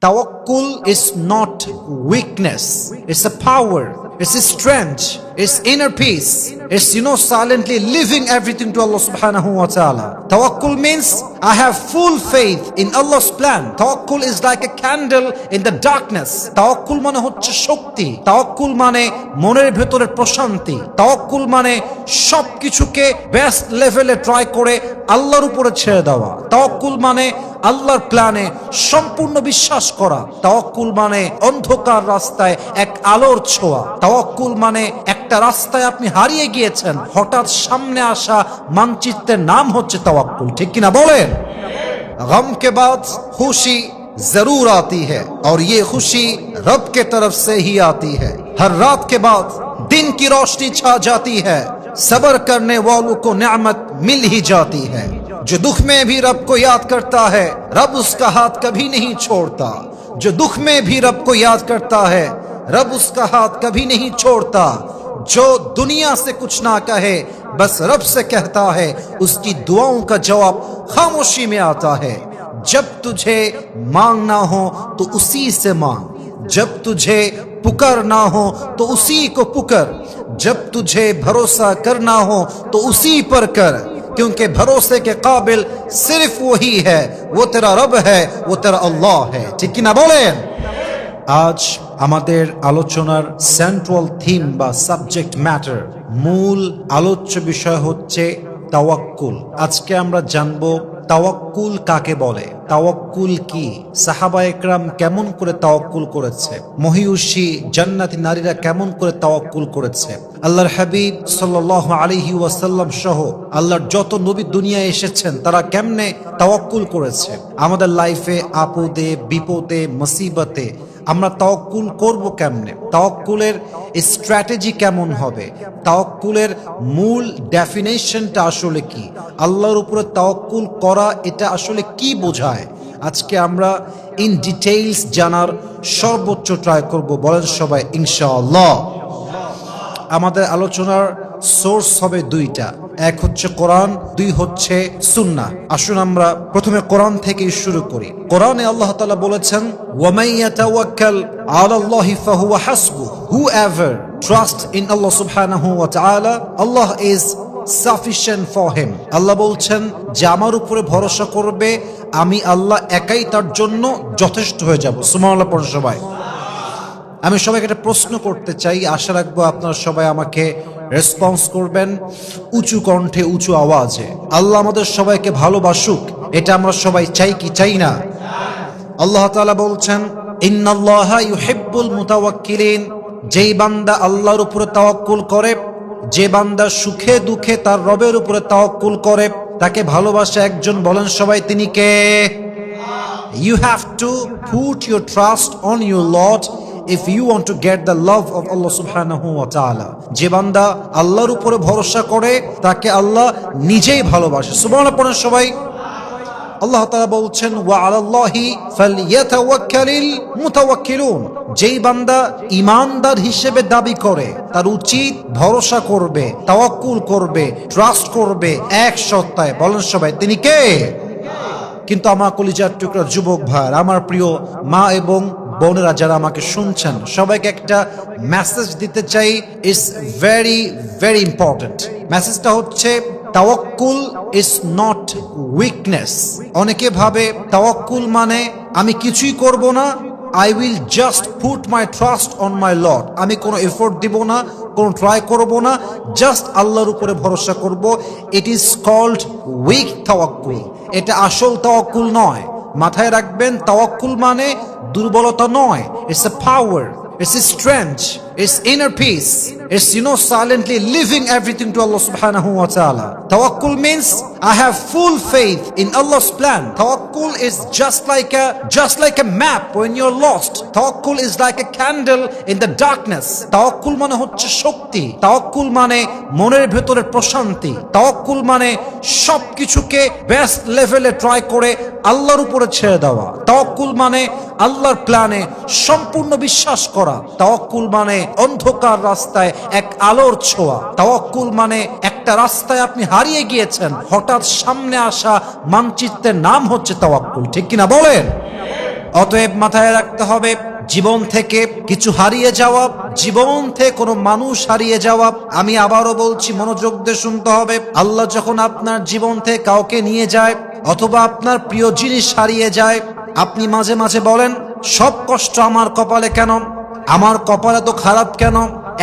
Tawakkul is not weakness. It's a power. It's a strength. It's inner peace. It's, silently leaving everything to Allah subhanahu wa ta'ala. Tawakkul means I have full faith in Allah's plan. Tawakkul is like a candle in the darkness. Tawakkul mane hocche shokti. Tawakkul mane moner bhetore proshanti. Tawakkul mane সব কিছুকে best লেভেলে try করে আল্লাহর উপরে ছেড়ে দেওয়া। তাওয়াক্কুল মানে আল্লাহর প্ল্যানে সম্পূর্ণ বিশ্বাস করা। তাওয়াক্কুল মানে অন্ধকার রাস্তায় এক আলোর ছোঁয়া। তাওয়াক্কুল মানে একটা রাস্তায় আপনি হারিয়ে গিয়েছেন, হঠাৎ সামনে আসা মানচিত্রের নাম হচ্ছে তাওয়াক্কুল। ঠিক কিনা বলেন? গম কে বাদ খুশি जरूर आती है और ये खुशी रब के तरफ से ही आती है। हर रात के बाद दिन की रोशनी छा जाती है, सब्र करने वालों को नेमत मिल ही जाती है। जो दुख में भी रब को याद करता है, रब उसका हाथ कभी नहीं छोड़ता। जो दुख में भी रब को याद करता है, रब उसका हाथ कभी नहीं छोड़ता। जो दुनिया से कुछ ना कहे, बस रब से कहता है, उसकी दुआओं का जवाब खामोशी में आता है। जब तुझे मांगना हो तो उसी से मांग, जब तुझे पुकारना हो तो उसी को पुकार, जब तुझे भरोसा करना हो तो उसी पर कर, क्योंकि भरोसे के काबिल सिर्फ वही है, वो तेरा रब है, वो तेरा अल्लाह है। ठीक ना बोलें? আজ আমাদের আলোচনার সেন্ট্রাল থিম বা সাবজেক্ট ম্যাটার, মূল আলোচ্য বিষয় হচ্ছে তাওয়াক্কুল। আজকে আমরা জানবো তাওয়াক্কুল কাকে বলে, তাওয়াক্কুল কি, সাহাবা একরাম কেমন করে তাওয়াক্কুল করেছে, মহিয়সী জান্নাতি নারীরা কেমন করে তাওয়াক্কুল করেছে, আল্লাহর হাবিব সাল্লাল্লাহু আলাইহি ওয়াসাল্লাম সহ আল্লাহর যত নবী দুনিয়ায় এসেছেন তারা কেমনে তাওয়াক্কুল করেছে। আমাদের লাইফে আপদে বিপদে মুসিবতে আমরা তাওয়াক্কুল করব কেমনে, তাওয়াক্কুলের স্ট্র্যাটেজি কেমন হবে, তাওয়াক্কুলের মূল ডেফিনেশনটা আসলে কি, আল্লাহর উপরে তাওয়াক্কুল করা এটা আসলে কি বোঝায়, আজকে আমরা ইন ডিটেইলস জানার সর্বোচ্চ ট্রাই করব। বলেন সবাই ইনশাআল্লাহ। আমাদের আলোচনার সোর্স হবে দুইটা, এক হচ্ছে কোরআন, দুই হচ্ছে সুন্নাহ। আসুন আমরা প্রথমে কোরআন থেকে শুরু করি। কোরআনে আল্লাহ তাআলা বলেছেন, ওয়ামান ইয়াতাওয়াক্কাল আলাল্লাহি ফাহুয়া হাসবুহ, whoever trusts in Allah subhanahu wa ta'ala, Allah is sufficient for him। আল্লাহ বলছেন যে আমার উপরে ভরসা করবে, আমি আল্লাহ একাই তার জন্য যথেষ্ট হয়ে যাব। সুবহানাল্লাহ পড়ুন সবাই। আমি সবাইকে একটা প্রশ্ন করতে চাই, আশা রাখবো আপনারা সবাই আমাকে রেসপন্স করবেন উঁচু কণ্ঠে উঁচু আওয়াজে। আল্লাহ আমাদের সবাইকে ভালোবাসুক, এটা আমরা সবাই চাই কি চাই না? আল্লাহ তাআলা বলছেন, ইন্নাল্লাহা ইউহিব্বুল মুতাওয়াক্কিলিন, যেই বান্দা আল্লাহর উপরে তাওয়াক্কুল করে, যে বান্দা সুখে দুঃখে তার রবের উপরে তাওয়াক্কুল করে, তাকে ভালোবাসে একজন। বলেন সবাই, তিনি কে? You have to put your trust on your Lord if you want to get the love of Allah subhanahu wa ta'ala। যে বান্দা আল্লাহর উপরে ভরসা করে তাকে আল্লাহ নিজেই ভালোবাসে। সুবহানাল্লাহ পড়েন সবাই। আল্লাহ তাআলা বলছেন, ওয়া আলাল্লাহি ফালইয়াতাওয়াক্কালিল মুতাওয়াক্কিলুন, যেই বান্দা ঈমানদার হিসেবে দাবি করে তার উচিত ভরসা করবে, তাওয়াক্কুল করবে, ট্রাস্ট করবে এক সত্তায়। বলেন সবাই, তিনি কে? কিন্তু আমার কলিজার টুকরা যুবক ভাই, আমার প্রিয় মা এবং বোনেরা যারা আমাকে শুনছেন, সবাইকে একটা মেসেজ দিতে চাই। It's very very important. মেসেজটা হচ্ছে, তাওয়াক্কুল ইজ নট উইকনেস। অনেকে ভাবে তাওয়াক্কুল মানে আমি কিছুই করব না, I will just put my trust on my Lord, আমি কোনো এফোর্ট দিব না, কোনো ট্রাই করব না, জাস্ট আল্লাহর উপরে ভরসা করব। ইট ইজ কল্ড উইক তাওয়াক্কুল। এটা আসল তাওয়াক্কুল নয়। মাথায় রাখবেন, তাওয়াক্কুল মানে দুর্বলতা নয়। It's a power, it's a strength, it's inner peace, it's silently leaving everything to Allah subhanahu wa ta'ala. Tawakkul means I have full faith in Allah's plan. Tawakkul is just like a map when you're lost. Tawakkul is like a candle in the darkness. Tawakkul মানে হচ্ছে শক্তি। Tawakkul মানে মনের ভেতরের প্রশান্তি। Tawakkul মানে সবকিছুকে best লেভেলে try করে আল্লাহর উপরে ছেড়ে দেওয়া। Tawakkul মানে আল্লাহর প্ল্যানে সম্পূর্ণ বিশ্বাস করা। তাওয়াক্কুল মানে অন্ধকার রাস্তায় এক আলোর ছোঁয়া। তাওয়াক্কুল মানে একটা রাস্তায় আপনি হারিয়ে গিয়েছেন, হঠাৎ সামনে আসা মানচিত্রের নাম হচ্ছে তাওয়াক্কুল। ঠিক কিনা বলেন? অতএব মাথায় রাখতে হবে, জীবন থেকে কিছু হারিয়ে যাওয়া, জীবন থেকে কোনো মানুষ হারিয়ে যাওয়া, আমি আবারও বলছি, মনোযোগ দিয়ে শুনতে হবে। আল্লাহ যখন আপনার জীবন থেকে কাউকে নিয়ে যায় অথবা আপনার প্রিয় জিনিস হারিয়ে যায়, আপনি মাঝে মাঝে বলেন, সব কষ্ট আমার কপালে কেন, আমার কপালে তো খারাপ কেন,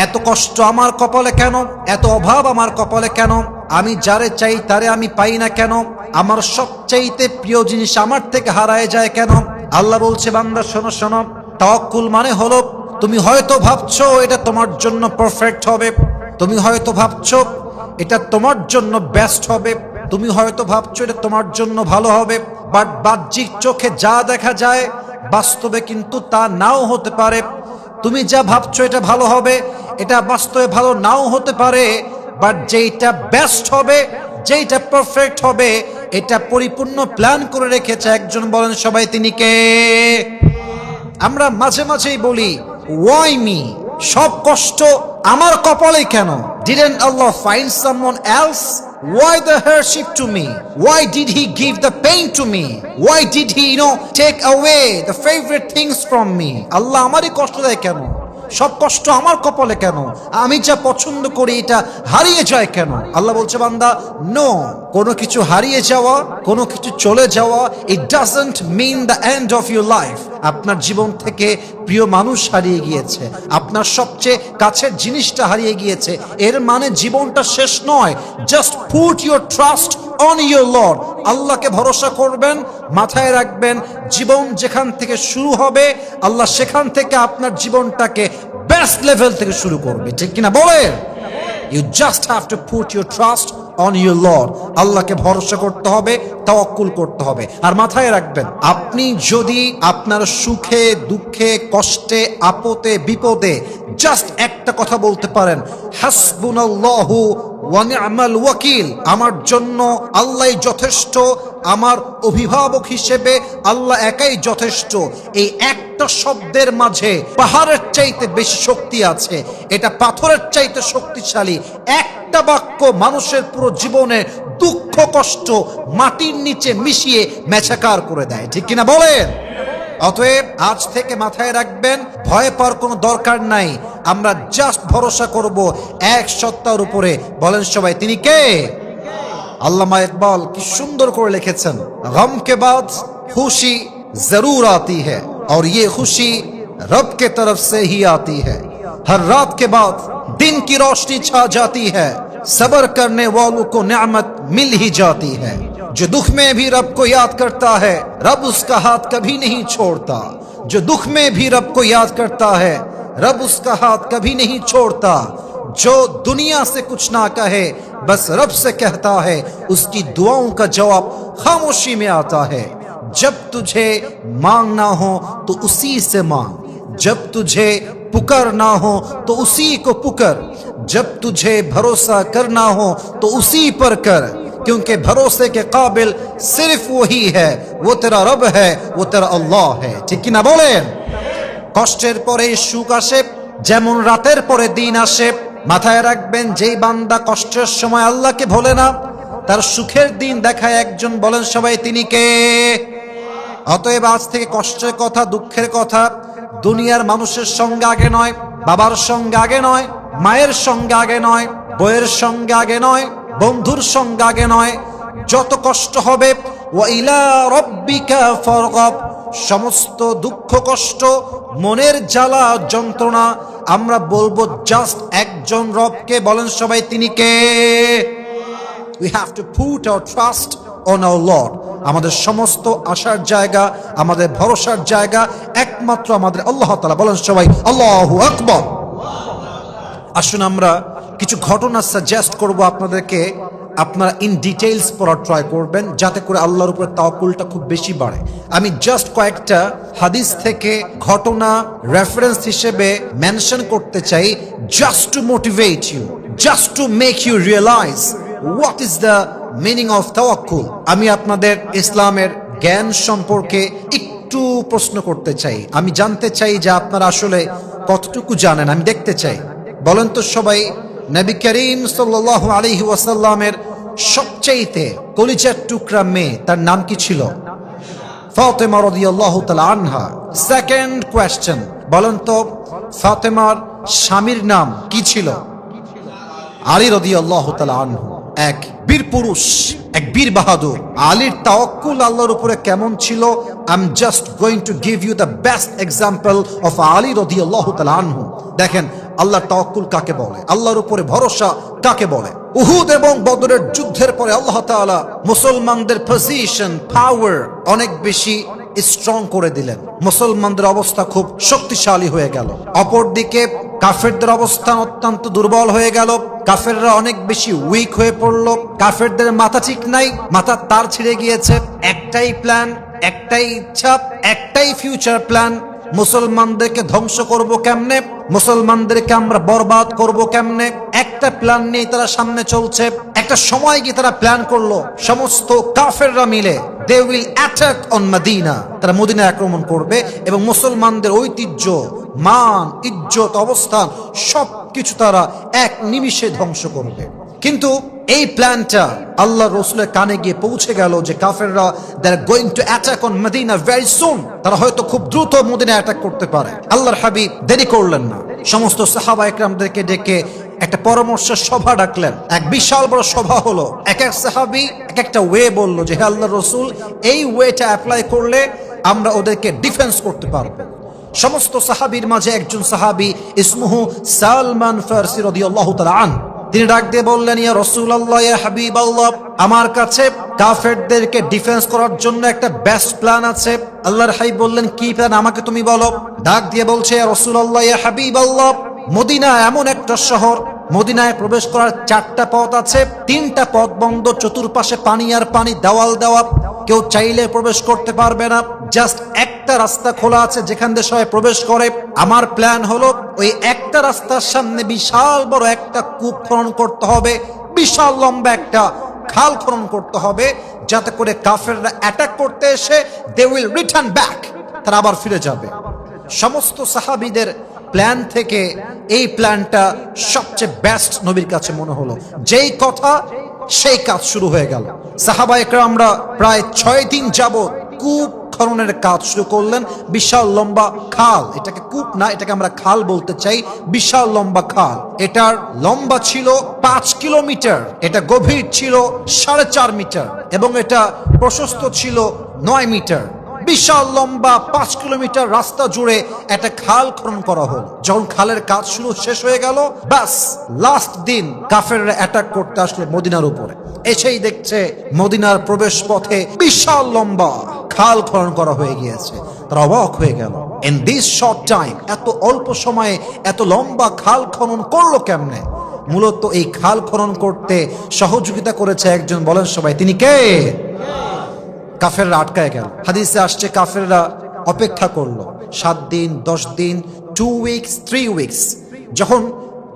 এত কষ্ট আমার কপালে কেন, এত অভাব আমার কপালে কেন, আমি যারে চাই তারে আমি পাই না কেন, আমার সবচাইতে প্রিয় জিনিস আমার থেকে হারায় যায় কেন? আল্লাহ বলছে, বান্দা শোনো শোনো, তাওয়াক্কুল মানে হলো, তুমি হয়তো ভাবছো এটা তোমার জন্য পারফেক্ট হবে, তুমি হয়তো ভাবছো এটা তোমার জন্য বেস্ট হবে, তুমি হয়তো ভাবছো এটা তোমার জন্য ভালো হবে, বাট বাহ্যিক চোখে যা দেখা যায় বাস্তবে কিন্তু তা নাও হতে পারে। তুমি যা ভাবছো এটা ভালো হবে, এটা বাস্তবে ভালো নাও হতে পারে, বাট যেইটা বেস্ট হবে, যেইটা পারফেক্ট হবে, এটা পরিপূর্ণ প্ল্যান করে রেখেছে একজন। বলেন সবাই, তিনি কে? আমরা মাঝে মাঝেই বলি, ওয়াই মি, সব কষ্ট আমার কপালে কেন? Didn't Allah find someone else? Why the hardship to me? Why did he give the pain to me? Why did he, take away the favorite things from me? আল্লাহ আমারই কষ্ট দেয় কেন? সব কষ্ট আমার কপালে কেন? আমি যা পছন্দ করি এটা হারিয়ে যায় কেন? আল্লাহ বলছে, বান্দা, নো, কোনো কিছু হারিয়ে যাওয়া, কোনো কিছু চলে যাওয়া, it doesn't mean the end of your life. আপনার জীবন থেকে প্রিয় মানুষ হারিয়ে গিয়েছে, আপনার সবচেয়ে কাছের জিনিসটা হারিয়ে গিয়েছে, এর মানে জীবনটা শেষ নয়। Just put your trust on your Lord. আল্লাহকে ভরসা করবেন, মাথায় রাখবেন, জীবন যেখান থেকে শুরু হবে, আল্লাহ সেখান থেকে আপনার জীবনটাকে বেস্ট লেভেল থেকে শুরু করবে। ঠিক কিনা বলেন? You just have to put your trust on your Lord. আল্লাহকে ভরসা করতে হবে, তাওয়াক্কুল করতে হবে। আর মাথায় রাখবেন, আপনি যদি আপনার সুখে দুঃখে কষ্টে আপদে বিপদে জাস্ট একটা কথা বলতে পারেন, হাসবুনাল্লাহু ওয়া নি'মাল ওয়াকিল, আমার জন্য আল্লাহই যথেষ্ট, আমার অভিভাবক হিসেবে আল্লাহ একাই যথেষ্ট, এই একটা শব্দের মাঝে পাহাড়ের চাইতে বেশি শক্তি আছে, এটা পাথরের চাইতে শক্তিশালী। একটা বাক্য মানুষের পুরো জীবনে দুঃখ কষ্ট মাটির নিচে মিশিয়ে মেছাকার করে দেয়। ঠিক কিনা বলেন? অতএব আজ থেকে মাথায় রাখবেন, ভয় পাওয়ার কোনো দরকার নাই, আমরা জাস্ট ভরসা করব এক সত্তার উপরে। বলেন সবাই, তিনি কে? আল্লামা ইকবাল কি সুন্দর করে লিখেছেন, গম কে বাদ খুশি জরুর আती है और ये खुशी रब के तरफ से ही आती है, हर रात के बाद दिन की रोशनी छा जाती है, सब्र करने वालों को नेमत मिल ही जाती है, जो दुख में भी रब को याद करता है रब उसका हाथ कभी नहीं छोड़ता, जो दुख में भी रब को याद करता है रब उसका हाथ कभी नहीं छोड़ता, जो दुनिया से कुछ ना कहे बस रब से कहता है, उसकी दुआओं का जवाब खामोशी में आता है, जब तुझे मांगना हो तो उसी से मांग, जब तुझे पुकारना हो तो उसी को पुकार, जब तुझे भरोसा करना हो तो उसी पर कर, क्योंकि भरोसे के काबिल सिर्फ वही है, वो तेरा रब है, वो तेरा अल्लाह है। ठीक कि ना बोलें? কষ্টের পরে সুখ আসে, যেমন রাতের পরে দিন আসে। মাথায় রাখবেন, যেই বান্দা কষ্টের সময় আল্লাহকে ভোলে না, তার সুখের দিন দেখায় একজন। বলেন সবাই, তিনি কে? অতএব আজ থেকে কষ্টের কথা দুঃখের কথা দুনিয়ার মানুষের সঙ্গে আগে নয়, বাবার সঙ্গে আগে নয়, মায়ের সঙ্গে আগে নয়, বইয়ের সঙ্গে আগে নয়, বন্ধুর সঙ্গে আগে নয়। যত কষ্ট হবে, ওয়া ইলা রাব্বিকা ফারগাব, সমস্ত দুঃখ কষ্ট মনের জ্বালা যন্ত্রণা আমরা বলবো জাস্ট একজন রবকে। বলেন সবাই, তিনি কে? We have to put our trust on our Lord. আমাদের সমস্ত আশার জায়গা, আমাদের ভরসার জায়গা একমাত্র আমাদের আল্লাহ তাআলা। বলেন সবাই, আল্লাহু আকবার। আসুন আমরা কিছু ঘটনা সাজেস্ট করব আপনাদেরকে, আপনারা ইন ডিটেইলস পড়ার ট্রাই করবেন, যাতে করে আল্লাহর উপরে তাওয়াক্কুলটা খুব বেশি বাড়ে। আমি জাস্ট কয়েকটা হাদিস থেকে ঘটনা রেফারেন্স হিসেবে মেনশন করতে চাই, just to motivate you, just to make you realise what is the meaning of তাওয়াক্কুল। আমি আপনাদের ইসলামের জ্ঞান সম্পর্কে একটু প্রশ্ন করতে চাই। আমি জানতে চাই যে আপনারা আসলে কতটুকু জানেন, আমি দেখতে চাই। বলেন তো সবাই, নবী করিম সাল্লাল্লাহু আলাইহি ওয়াসাল্লামের সবচাইতে কলিজার টুকরা মেয়ে, তার নাম কি ছিল? ফাতেমা রাদিয়াল্লাহু তাআলা আনহা। সেকেন্ড কোয়েশ্চেন, বলেন তো ফাতেমার স্বামীর নাম কি ছিল? আলী রাদিয়াল্লাহু তাআলা আনহু। এক বীর পুরুষ, এক বীর বাহাদুর। আলীর তাওয়াক্কুল আল্লাহর উপরে কেমন ছিল? I am just going to give you the best example of Ali রাদিয়াল্লাহু তাআলা আনহু। দেখেন আল্লাহর তাওয়াক্কুল কাকে বলে, আল্লাহর উপরে ভরসা কাকে বলে। উহুদ এবং বদরের যুদ্ধের পরে আল্লাহ তাআলা মুসলমানদের পজিশন, পাওয়ার অনেক বেশি স্ট্রং করে দিলেন। মুসলমানদের অবস্থা খুব শক্তিশালী হয়ে গেল। অপরদিকে কাফেরদের অবস্থান অত্যন্ত দুর্বল হয়ে গেল। কাফেররা অনেক বেশি উইক হয়ে পড়লো। কাফেরদের মাথা ঠিক নাই, মাথার তার ছিঁড়ে গিয়েছে। একটাই প্ল্যান, একটাই ইচ্ছা, একটাই ফিউচার প্ল্যান, মুসলমানদেরকে ধ্বংস করব কেমনে, মুসলমানদেরকে আমরা বরবাদ করব কেমনে। একটা প্ল্যান নিয়ে তারা সামনে চলছে। একটা সময় গিয়ে তারা প্ল্যান করলো, সমস্ত কাফেররা মিলে they will attack on Medina, তারা মদিনা আক্রমণ করবে এবং মুসলমানদের ঐতিহ্য, মান, ইজ্জত, অবস্থান সবকিছু তারা এক নিমিষে ধ্বংস করবে। কিন্তু এই প্ল্যানটা আল্লাহ রসুলের কানে গিয়ে পৌঁছে গেল যে কাফেররা they are going to attack on Medina very soon, তারা হয়তো খুব দ্রুত মদিনা অ্যাটাক করতে পারে। আল্লাহর হাবিব দেরি করলেন না, সমস্ত সাহাবা একরামদেরকে ডেকে একটা পরামর্শের সভা ডাকলেন। এক বিশাল বড় সভা হলো। এক এক সাহাবী এক একটা ওয়ে বললো যে হে আল্লাহর রসুল, এই ওয়েটা অ্যাপ্লাই করলে আমরা ওদেরকে ডিফেন্স করতে পারবো। সমস্ত সাহাবীর মাঝে একজন সাহাবী ইসমুহু সালমান ফারসি রাদিয়াল্লাহু তাআলা আনহু, তিনি ডাক দিয়ে বললেন, ইয়া রাসূলুল্লাহ, ইয়া হাবিবাল্লাহ, আমার কাছে কাফেরদেরকে ডিফেন্স করার জন্য একটা বেস্ট প্ল্যান আছে। আল্লাহর হাবিব বললেন, কি প্ল্যান, আমাকে তুমি বলো। ডাক দিয়ে বলছে, ইয়া রাসূলুল্লাহ, ইয়া হাবিবাল্লাহ, মদিনা এমন একটা শহর, মদিনায় প্রবেশ করার 4টা পথ আছে, 3টা পথ বন্ধ, চতুর্পাশে পানি আর পানি, দেওয়াল দেওয়া, কেউ চাইলে প্রবেশ করতে পারবে না। জাস্ট একটা রাস্তা খোলা আছে যেখান দিয়ে সবাই প্রবেশ করে। আমার প্ল্যান হলো ওই একটা রাস্তার সামনে বিশাল বড় একটা কূপ খনন করতে হবে, বিশাল লম্বা একটা খাল খনন করতে হবে, যাতে করে কাফেররা অ্যাটাক করতে এসে দে উইল রিটার্ন ব্যাক, তারা আবার ফিরে যাবে। সমস্ত সাহাবীদের প্ল্যান থেকে এই প্ল্যানটা সবচেয়ে বেস্ট নবীর কাছে মনে হলো। যেই কথা সেই কাজ শুরু হয়ে গেল। সাহাবা একরামরা প্রায় 6 দিন যাবত কূপ খননের কাজ শুরু করলেন। বিশাল লম্বা খাল, এটাকে কূপ না, এটাকে আমরা খাল বলতে চাই। বিশাল লম্বা খাল, এটার লম্বা ছিল 5 কিলোমিটার, এটা গভীর ছিল 4.5 মিটার এবং এটা প্রশস্ত ছিল 9 মিটার। বিশাল লম্বা 5 কিলোমিটার রাস্তা জুড়ে একটা খাল খনন করা হলো। যখন খালের কাজ শুরু শেষ হয়ে গেল, বাস লাস্ট দিন কাফেররা অ্যাটাক করতে আসলো মদিনার উপরে। এসেই দেখছে মদিনার প্রবেশ পথে বিশাল লম্বা খাল খনন করা হয়ে গিয়েছে। তারা অবাক হয়ে গেল, ইন দিস শর্ট টাইম, এত অল্প সময়ে এত লম্বা খাল খনন করলো কেমনে? মূলত এই খাল খনন করতে সহযোগিতা করেছে একজন, বলেন সবাই, তিনি কে? কাফেররা আটকায় গেল। হাদিসে আসছে কাফেররা অপেক্ষা করলো 7 দিন, 10 দিন, 2 উইকস, 3 উইকস। যখন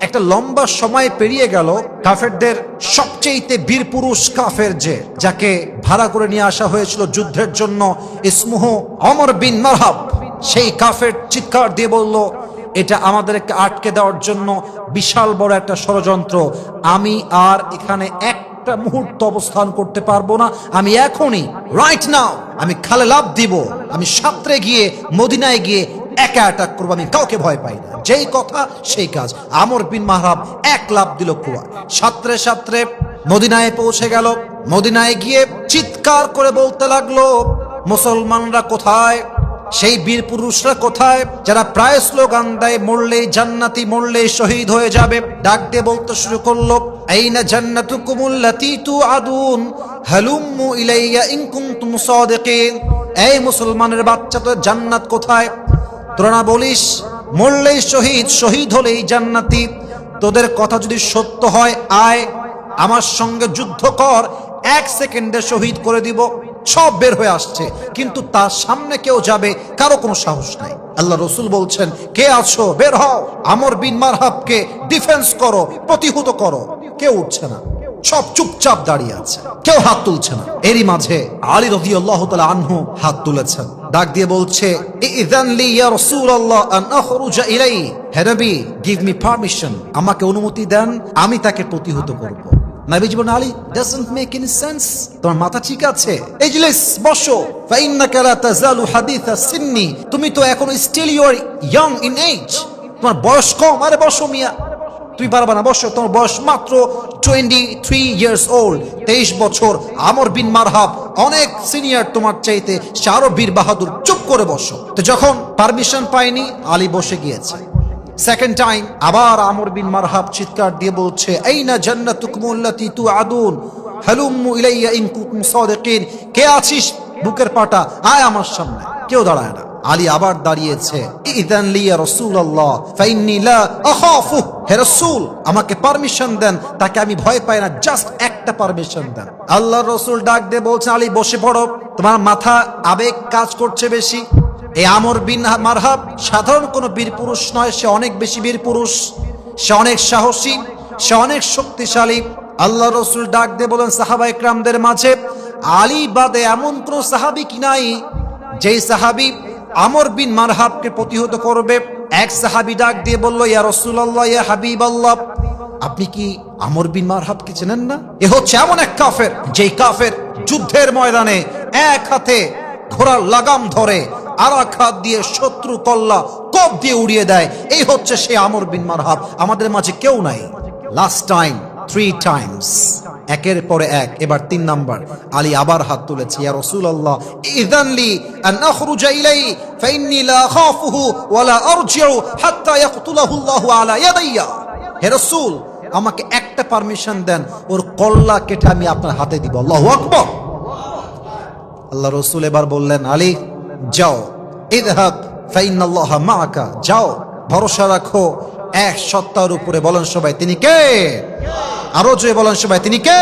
একটা লম্বা সময় পেরিয়ে গেল, কাফেরদের সবচেয়ে বীর পুরুষ কাফের, যাকে ভাড়া করে নিয়ে আসা হয়েছিল যুদ্ধের জন্য, ইসমুহু ওমর বিন মারহাব, সেই কাফের চিৎকার দিয়ে বলল, এটা আমাদেরকে আটকে দেওয়ার জন্য বিশাল বড় একটা ষড়যন্ত্র। আমি আর এখানে একটা মুহূর্ত অবস্থান করতে পারবো না। আমি এখনই, রাইট নাও, আমি খালে লাফ দিব, আমি সাঁতরে গিয়ে মদিনায় গিয়ে একা অ্যাটাক করবো, আমি কাউকে ভয় পাই না। যেই কথা সেই কাজ। আমর বিন মাহরাব এক লাফ দিল কুয়া, সাঁতরে সাঁতরে মদিনায় পৌঁছে গেল। মদিনায় গিয়ে চিৎকার করে বলতে লাগলো, মুসলমানরা কোথায়? সেই বীর পুরুষরা কোথায় যারা প্রায় স্লোগান দেয়, মরলেই জান্নাতি, মরলেই শহীদ হয়ে যাবে? ডাক দিয়ে বলতে শুরু করলো, আইনা জান্নাতুকুমুল্লাতী তুআদুন হালুম্মু ইলাইয়া ইন কুনতুম সাদিকিন। এই মুসলমানের বাচ্চা, তো জান্নাত কোথায়? তোরা না বলিস মরলেই শহীদ, শহীদ হলেই জান্নাতি? তোদের কথা যদি সত্য হয়, আয় আমার সঙ্গে যুদ্ধ কর, 1 সেকেন্ডে শহীদ করে দিব। সব বের হয়ে আসছে, কিন্তু তার সামনে কেউ যাবে, কারো কোনো সাহস নাই। আল্লাহ রসুল বলছেন, কে আছো? বের হও, আমর বিন মারহাবকে ডিফেন্স করো, প্রতিহত করো। কেউ উঠছে না, সব চুপচাপ দাঁড়িয়ে আছে, কেউ হাত তুলছে না। এরই মাঝে আলী রাদিয়াল্লাহু তাআলা আনহু হাত তুলেছেন, ডাক দিয়ে বলছে, ইযান লি ইয়া রাসূলুল্লাহ আন আখরুজা ইলাই, হে নবী, গিভ মি পারমিশন, আমাকে অনুমতি দেন, আমি তাকে প্রতিহত করব। নবীজি বলেন, Ali, doesn't make any sense, তোমার মাথা ঠিক আছে? ইজলিস, বসো, ফাইন্নাকা লা তাযালু হাদিসা সিন্নি, তুমি তো এখন still you are young in age, তোমার বয়স কম। আরে বসো মিয়া, তুমি পারবা না, বসো, তোমার বয়স মাত্র 23 ইয়ার্স ওল্ড, 23 বছর। আমর বিন মারহাব অনেক সিনিয়র তোমার চাইতে, সে আরো বীর বাহাদুর, চুপ করে বসো। তো যখন পারমিশন পায়নি, আলী বসে গিয়েছে। সেকেন্ড টাইম আবার আমর বিন মারহাব চিৎকার দিয়ে বলছে, আইনা জান্নাতুকুম আল্লাতী তুআদুন হালুম্মু ইলাইয়া ইন কুনতুম সাদিকিন, কে আছিস বুকের পাটা, আয় আমার সামনে। কেউ দাঁড়ায় না। আলী আবার দাঁড়িয়েছে, ইযান লি ইয়া রাসূলুল্লাহ ফাইন্নী লা আখাফু, হে রাসূল আমাকে পারমিশন দেন, তাকে আমি ভয় পাই না, জাস্ট একটা পারমিশন দেন। আল্লাহর রাসূল ডাক দিয়ে বলছেন, আলী বসে পড়ো, তোমার মাথা আবেগ কাজ করছে বেশি। এই আমর বিন মারহাব সাধারণ কোন বীর পুরুষ নয়, সে অনেক বেশি বীর পুরুষ, সে অনেক সাহসী, সে অনেক শক্তিশালী। আল্লাহ রাসূল ডাক দিয়ে বলেন, সাহাবা ইকরামদের মাঝে আলী বাদে এমন কোন সাহাবী কি নাই যেই সাহাবী আমর বিন মারহাবকে প্রতিহত করবে? এক সাহাবী ডাক দিয়ে বলল, ইয়া রাসূলুল্লাহ, ইয়া হাবিবাল্লাহ, আপনি কি আমর বিন মারহাবকে চেনেন না? এ হচ্ছে এমন এক কাফের, যেই কাফের যুদ্ধের ময়দানে এক হাতে ঘোড়ার লাগাম ধরে, আর এক হাত দিয়ে শত্রু কল্লা কোপ দিয়ে উড়িয়ে দেয়। এই হচ্ছে সে আমর বিন মারহাব। আমাদের মাঝে কেউ নাই। লাস্ট টাইম 3 টাইমস, একের পরে এক। এবার 3 নাম্বার, আলী আবার হাত তুলেছে, ইয়া রাসূলুল্লাহ ইযান লি আন আখরুজা ইলাইহি ফাইন্নী লা আখাফুহু ওয়া লা আরজিউ হাত্তা ইয়াকতুলাহু আল্লাহু আলা ইয়াদাইয়া, হে রাসূল আমাকে একটা পারমিশন দেন, ওর কল্লা কেটে আমি আপনার হাতে দিব। আল্লাহু আকবার। আল্লাহ রাসূল এবার বললেন, আলী যাও, ইযহাব ফাইন্নাল্লাহা মাআকা, যাও, ভরসা রাখো এক সত্তার উপরে। বলেন সবাই, তিনি কে? আরো জোরে বলেন সবাই, তিনি কে?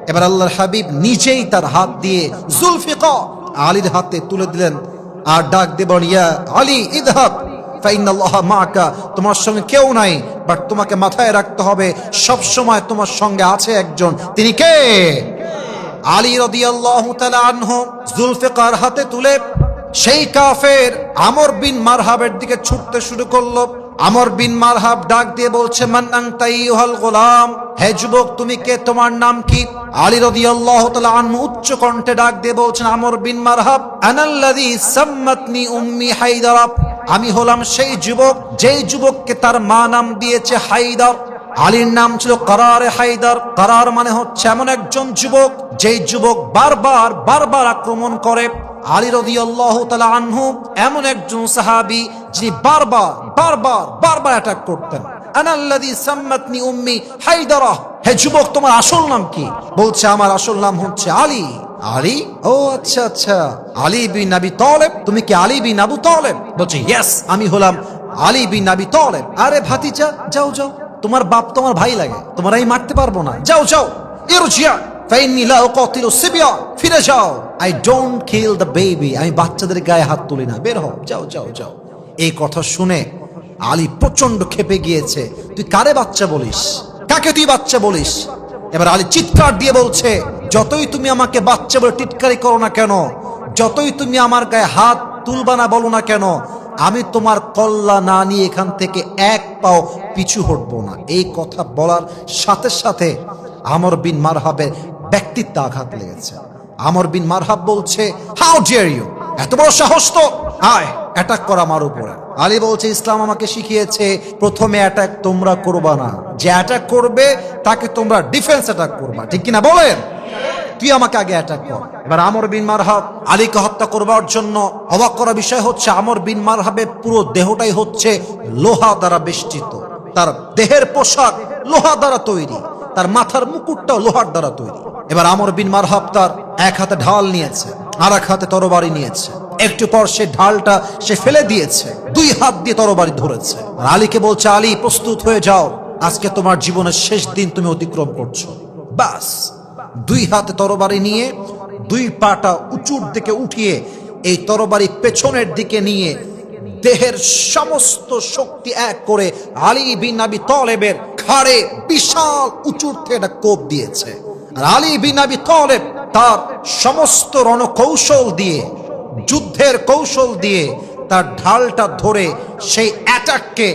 এবার আল্লাহর হাবিব নিজেই তার হাত দিয়ে জুলফিকার আলীর হাতে তুলে দিলেন, আর ডাক দিয়ে বলেন, ইয়া আলী ইযহাব ফাইন্নাল্লাহা মাআকা, তোমার সঙ্গে কেউ নাই, বাট তোমাকে মাথায় রাখতে হবে সব সময় তোমার সঙ্গে আছে একজন। তিনি কে? আলী রাদিয়াল্লাহু তাআলা আনহু জুলফিকার হাতে তুলে সেই কাফের আমর বিন মারহাবের দিকে ছুটতে শুরু করলো। আমর বিন মারহাব ডাক দিয়ে বলছে, মান আনতা আইয়ুহাল গোলাম, হে যুবক তুমি কে, তোমার নাম কি? আলী রাদিয়াল্লাহু তাআলা আনহু উচ্চ কণ্ঠে ডাক দিয়ে বলছেন, আমর বিন মারহাব, আনাল্লাযী সাম্মাতনি উম্মি হায়দারা, আমি হলাম সেই যুবক যেই যুবককে তার মা নাম দিয়েছে হায়দার। আলীর নাম ছিল কারারে হায়দার। কারার মানে হচ্ছে এমন একজন যুবক যেই যুবক বারবার বারবার আক্রমণ করে। আলী রাদিয়াল্লাহু তাআলা আনহু এমন একজন সাহাবী যিনি বারবার বারবার বারবার অ্যাটাক করতেন। আনাল্লাযী সাম্মাতনি উম্মি হায়দারা, হে যুবক তোমার আসল নাম কি? বলছে, আমার আসল নাম হচ্ছে আলী। আলী? ও আচ্ছা আচ্ছা, আলী বিন আবি তালেব। তুমি কি আলী বিন আবু তালেব? বলছে, ইয়েস, আমি হলাম আলী বিন আবি তালেব। আরে ভাতিজা, যাও যাও, তোমার বাপ তোমার ভাই লাগে, তোমার আমি মারতে পারবো না, যাও যাও, ইরজিয়া ফাইন্নী লা উকাতিলু সিবিয়া, ফিরে যাও। I don't kill the baby, আমি বাচ্চাদের গায়ে হাত তুলি না, বের হও, যাও যাও যাও। এই কথা শুনে আলী প্রচন্ড ক্ষেপে গিয়েছে, তুই কারে বাচ্চা বলিস? কাকে তুই বাচ্চা বলিস? এবার আলী চিৎকার দিয়ে বলছে, যতই তুমি আমাকে বাচ্চা বলে টিটকারি করো না কেন, যতই তুমি আমার গায়ে হাত তুলবা না বলো না কেন, আমি তোমার কল্লা না নিয়ে এখান থেকে এক পাও পিছু হটবো না। এই কথা বলার সাথে সাথে আমর বিন মারহাবের ব্যক্তিত্ব আঘাত লেগেছে। আমর বিন মারহাব বলছে, হাউ ডিয়ার ইউ, এত বড় সাহস তো, আয় অ্যাটাক কর আমার উপরে। আলী বলছে, ইসলাম আমাকে শিখিয়েছে প্রথমে অ্যাটাক তোমরা করবা না, যে অ্যাটাক করবে তাকে তোমরা ডিফেন্স অ্যাটাক করবা, ঠিক কিনা বলেন? তুই আমাকে আগে অ্যাটাক কর। এবার আমর বিন মারহাব আলীকে হত্যা করবার জন্য, অবাক করা বিষয় হচ্ছে আমর বিন মারহাবের পুরো দেহটাই হচ্ছে লোহা দ্বারা বেষ্টিত, তার দেহের পোশাক লোহা দ্বারা তৈরি, তার মাথার মুকুটটাও লোহার দ্বারা তৈরি। এবার আমর বিন মারহাব তার এক হাতে ঢাল নিয়েছে, আর এক হাতে তরবারি নিয়েছে। একটু পর সে ঢালটা সে ফেলে দিয়েছে, 2 হাত দিয়ে তরবারি ধরেছে। আর আলীকে বলছে, আলী প্রস্তুত হয়ে যাও, আজকে তোমার জীবনের শেষ দিন তুমি অতিক্রম করছো। বাস 2 হাতে তরবারি নিয়ে 2 পাটা উঁচুর দিকে উঠিয়ে এই তরবারি পেছনের দিকে নিয়ে দেহের সমস্ত শক্তি এক করে আলী বিন আবি তালেবের ঘাড়ে বিশাল উঁচুর থেকে একটা কোপ দিয়েছে। আর আলী বিন আবি তালেব তার সমস্ত রণকৌশল দিয়ে, যুদ্ধের কৌশল দিয়ে তার ঢালটা ধরে সেই অ্যাটাককে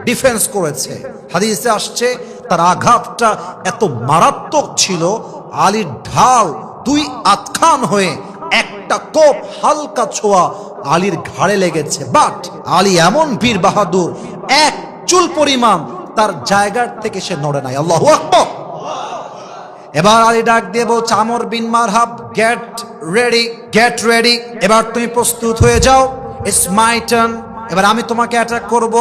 ডিফেন্স করেছে। হাদিসে আসছে তার আঘাতটা এত মারাত্মক ছিল, আলীর ঢাল 2 আধখান হয়ে একটা কোপ হালকা ছোঁয়া আলীর ঘাড়ে লেগেছে। বাট আলী এমন বীর বাহাদুর, এক চুল পরিমাণ তার জায়গার থেকে সে নড়ে নাই। আল্লাহু আকবার। এবার আলী ডাক দিয়ে বলছে, আমর বিন মারহাব, গেট রেডি, গেট রেডি। এবার তুমি প্রস্তুত হয়ে যাও, ইটস মাই টার্ন। এবার আমি তোমাকে অ্যাটাক করব।